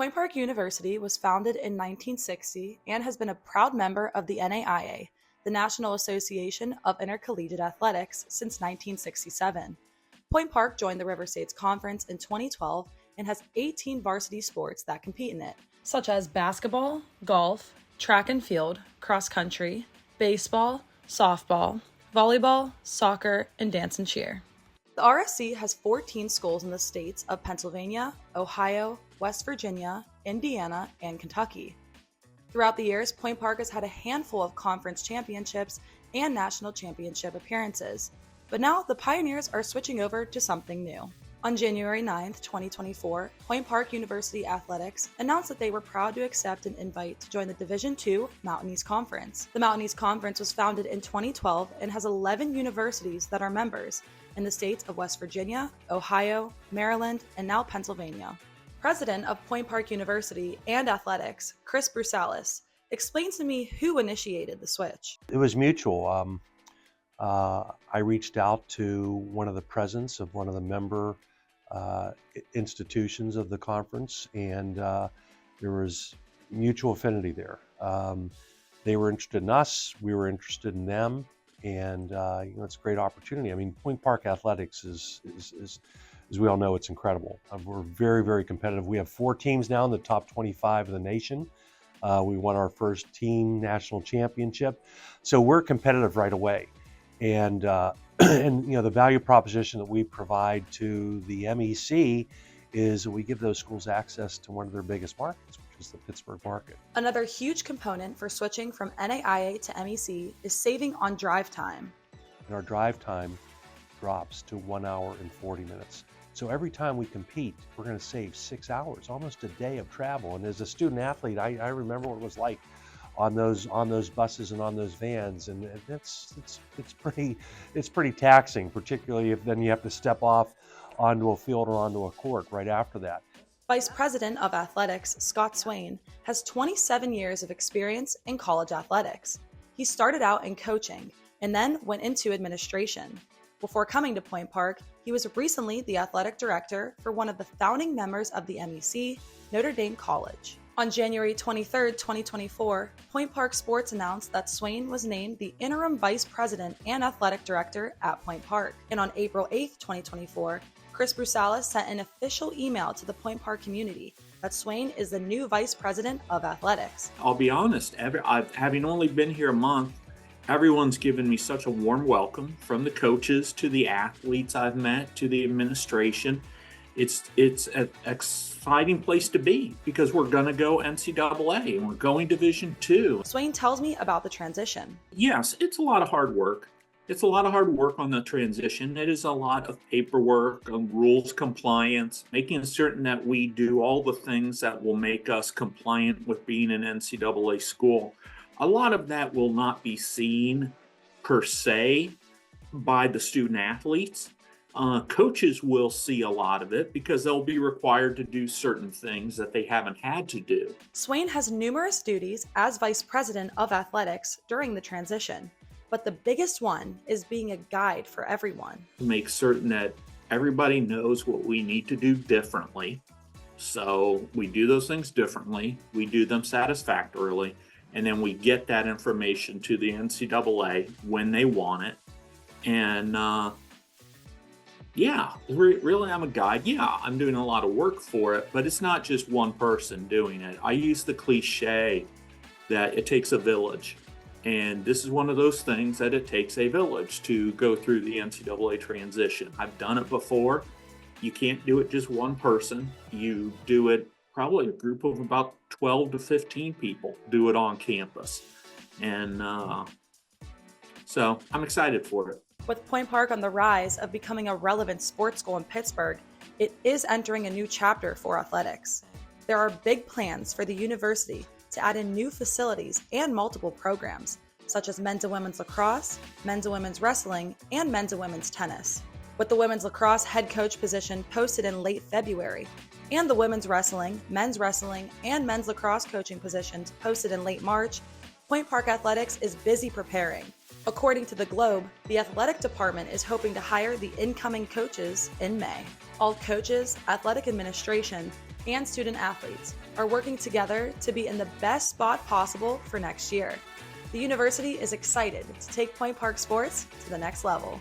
Point Park University was founded in 1960 and has been a proud member of the NAIA, the National Association of Intercollegiate Athletics, since 1967. Point Park joined the River States Conference in 2012 and has 18 varsity sports that compete in it, such as basketball, golf, track and field, cross country, baseball, softball, volleyball, soccer, and dance and cheer. The RSC has 14 schools in the states of Pennsylvania, Ohio, West Virginia, Indiana, and Kentucky. Throughout the years, Point Park has had a handful of conference championships and national championship appearances, but now the Pioneers are switching over to something new. On January 9, 2024, Point Park University Athletics announced that they were proud to accept an invite to join the Division II Mountain East Conference. The Mountain East Conference was founded in 2012 and has 11 universities that are members in the states of West Virginia, Ohio, Maryland, and now Pennsylvania. President of Point Park University and Athletics, Chris Brusalis, explains to me who initiated the switch. It was mutual. I reached out to one of the presidents of one of the member institutions of the conference, and there was mutual affinity there. They were interested in us, we were interested in them, and it's a great opportunity. I mean, Point Park Athletics is as we all know, it's incredible. We're very, very competitive. We have 4 teams now in the top 25 of the nation. We won our first team national championship, so we're competitive right away. And the value proposition that we provide to the MEC is that we give those schools access to one of their biggest markets, which is the Pittsburgh market. Another huge component for switching from NAIA to MEC is saving on drive time. And our drive time drops to 1 hour and 40 minutes. So every time we compete, we're going to save 6 hours, almost a day of travel. And as a student athlete, I remember what it was like on those buses and on those vans, and it's pretty taxing, particularly if then you have to step off onto a field or onto a court right after that. Vice President of Athletics, Scott Swain, has 27 years of experience in college athletics. He started out in coaching and then went into administration. Before coming to Point Park, he was recently the athletic director for one of the founding members of the MEC, Notre Dame College. On January 23, 2024, Point Park Sports announced that Swain was named the interim vice president and athletic director at Point Park. And on April 8, 2024, Chris Brusalis sent an official email to the Point Park community that Swain is the new vice president of athletics. I'll be honest, having only been here a month, everyone's given me such a warm welcome, from the coaches to the athletes I've met to the administration. It's an exciting place to be because we're going to go NCAA and we're going Division II. Swain tells me about the transition. Yes, it's a lot of hard work. It's a lot of hard work on the transition. It is a lot of paperwork, rules compliance, making certain that we do all the things that will make us compliant with being an NCAA school. A lot of that will not be seen per se by the student athletes. Coaches will see a lot of it because they'll be required to do certain things that they haven't had to do. Swain has numerous duties as vice president of athletics during the transition, but the biggest one is being a guide for everyone. To make certain that everybody knows what we need to do differently. So we do those things differently, we do them satisfactorily, and then we get that information to the NCAA when they want it. And really I'm a guide. Yeah, I'm doing a lot of work for it, but it's not just one person doing it. I use the cliche that it takes a village. And this is one of those things that it takes a village to go through the NCAA transition. I've done it before. You can't do it just one person. You do it probably a group of about 12 to 15 people do it on campus. And so I'm excited for it. With Point Park on the rise of becoming a relevant sports school in Pittsburgh, it is entering a new chapter for athletics. There are big plans for the university to add in new facilities and multiple programs, such as men's and women's lacrosse, men's and women's wrestling, and men's and women's tennis. With the women's lacrosse head coach position posted in late February, and the women's wrestling, men's wrestling, and men's lacrosse coaching positions posted in late March, Point Park Athletics is busy preparing. According to the Globe, the athletic department is hoping to hire the incoming coaches in May. All coaches, athletic administration, and student athletes are working together to be in the best spot possible for next year. The university is excited to take Point Park sports to the next level.